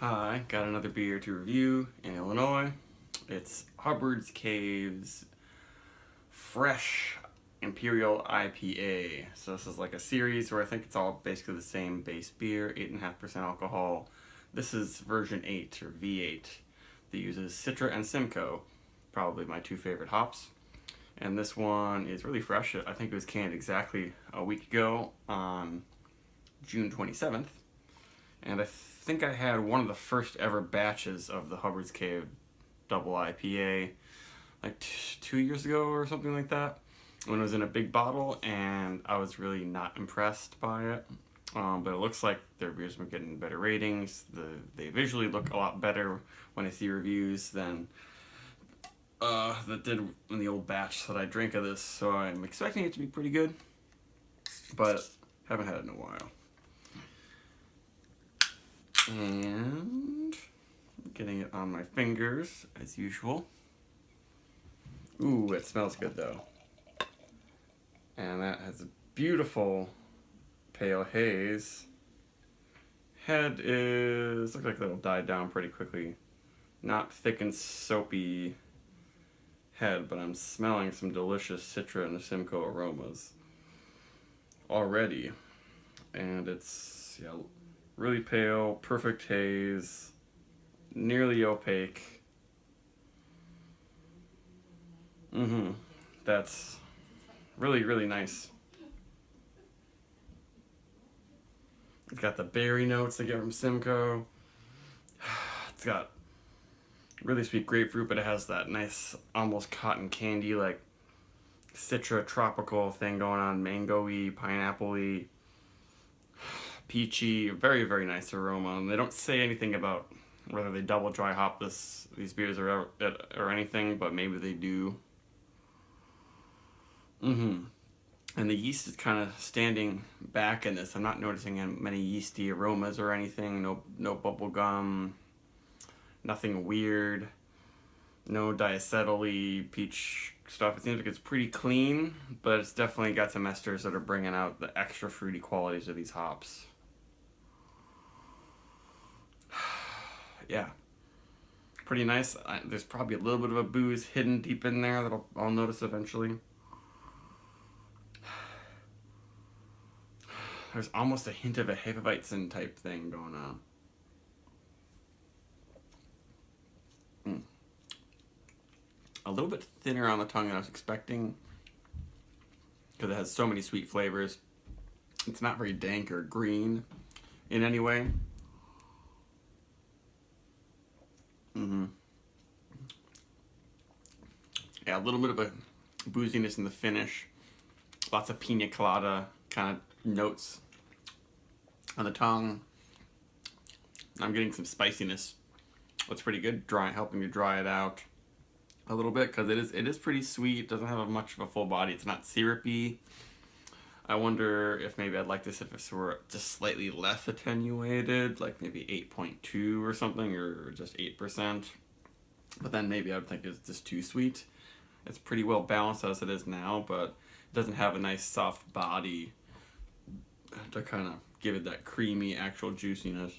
Hi, got another beer to review in Illinois. It's Hubbard's Caves Fresh Imperial IPA. So this is like a series where I think it's all basically the same base beer, 8.5% alcohol. This is version 8 or V8 that uses Citra and Simcoe, probably my two favorite hops. And this one is really fresh. I think it was canned exactly a week ago on June 27th. And I think I had one of the first ever batches of the Hubbard's Cave double IPA like 2 years ago or something like that, when it was in a big bottle, and I was really not impressed by it. But it looks like their beers were getting better ratings. They visually look a lot better when I see reviews than that did in the old batch that I drank of this. So I'm expecting it to be pretty good, but haven't had it in a while. And getting it on my fingers as usual. Ooh, it smells good though. And that has a beautiful pale haze. Head looks like it'll die down pretty quickly. Not thick and soapy head, but I'm smelling some delicious Citra and Simcoe aromas already. And it's really pale, perfect haze, nearly opaque. That's really, really nice. It's got the berry notes they get from Simcoe. It's got really sweet grapefruit, but it has that nice, almost cotton candy, like Citra tropical thing going on, mango-y, pineapple-y, peachy, very, very nice aroma. And they don't say anything about whether they double dry hop these beers or anything, but maybe they do. And the yeast is kind of standing back in this. I'm not noticing many yeasty aromas or anything. No bubble gum. Nothing weird. No diacetyl-y peach stuff. It seems like it's pretty clean, but it's definitely got some esters that are bringing out the extra fruity qualities of these hops. Yeah, pretty nice. There's probably a little bit of a booze hidden deep in there that I'll notice eventually. There's almost a hint of a Hefeweizen type thing going on. A little bit thinner on the tongue than I was expecting, because it has so many sweet flavors. It's not very dank or green in any way. Yeah, a little bit of a booziness in the finish. Lots of pina colada kind of notes on the tongue. I'm getting some spiciness. That's pretty good, helping to dry it out a little bit, because it is pretty sweet. It doesn't have much of a full body. It's not syrupy. I wonder if maybe I'd like this if it were just slightly less attenuated, like maybe 8.2 or something, or just 8%. But then maybe I would think it's just too sweet. It's pretty well balanced as it is now, but it doesn't have a nice soft body to kind of give it that creamy actual juiciness.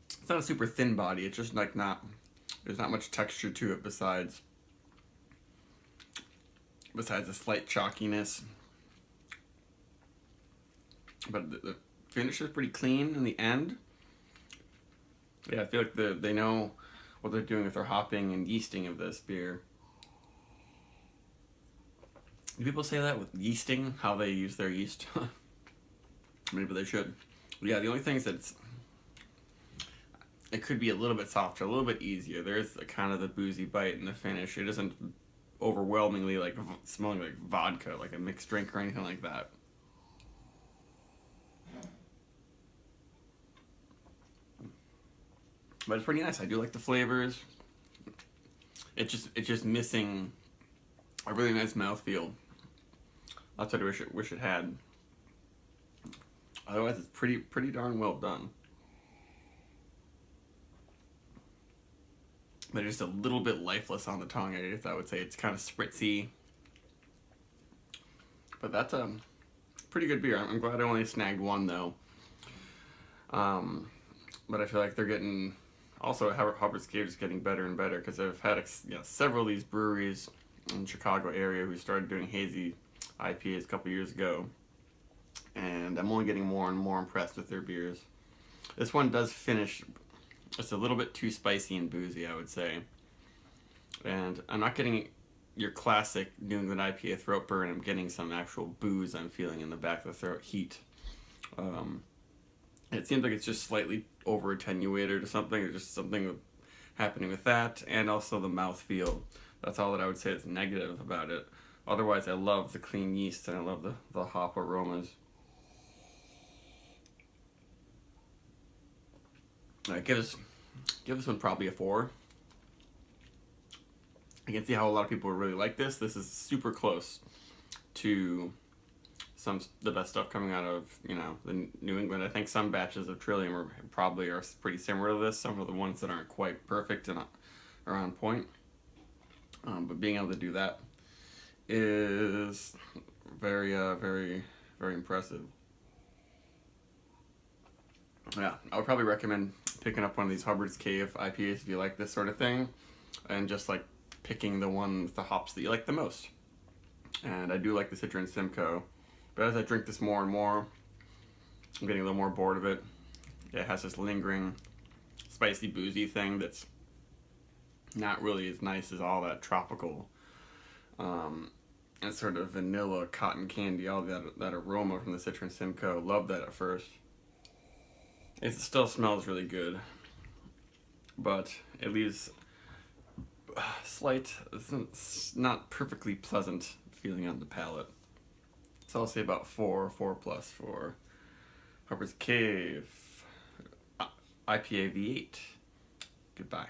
It's not a super thin body. It's just like there's not much texture to it besides a slight chalkiness. But the finish is pretty clean in the end. Yeah, I feel like they know what they're doing with their hopping and yeasting of this beer. Do people say that with yeasting, how they use their yeast? Maybe they should. Yeah, the only thing is that it could be a little bit softer, a little bit easier. There's a kind of the boozy bite in the finish. It isn't overwhelmingly like smelling like vodka, like a mixed drink or anything like that. But it's pretty nice. I do like the flavors. It's just missing a really nice mouthfeel. That's what I wish it had. Otherwise, it's pretty darn well done. But it's just a little bit lifeless on the tongue, I guess I would say. It's kind of spritzy. But that's a pretty good beer. I'm glad I only snagged one, though. But I feel like they're getting, also Hubbard's Cave is getting better and better, because I've had several of these breweries in the Chicago area who started doing hazy IPAs a couple years ago, and I'm only getting more and more impressed with their beers. This one does finish just a little bit too spicy and boozy, I would say, and I'm not getting your classic New England IPA throat burn. I'm getting some actual booze I'm feeling in the back of the throat, heat. It seems like it's just slightly over attenuated or something, or just something happening with that, and also the mouthfeel. That's all that I would say is negative about it. Otherwise, I love the clean yeast and I love the hop aromas. I give this one probably a 4. I can see how a lot of people really like this. This is super close to the best stuff coming out of, the New England. I think some batches of Trillium are pretty similar to this. Some of the ones that aren't quite perfect and are on point. But being able to do that is very, very, very impressive. Yeah, I would probably recommend picking up one of these Hubbard's Cave IPAs if you like this sort of thing, and just like picking the one with the hops that you like the most. And I do like the Citra and Simcoe, but as I drink this more and more, I'm getting a little more bored of it. It has this lingering, spicy, boozy thing that's not really as nice as all that tropical and sort of vanilla, cotton candy, all that aroma from the Citra and Simcoe. Loved that at first. It still smells really good, but it leaves it's not perfectly pleasant feeling on the palate. So I'll say about 4 plus for Hubbard's Cave IPA V8. Goodbye.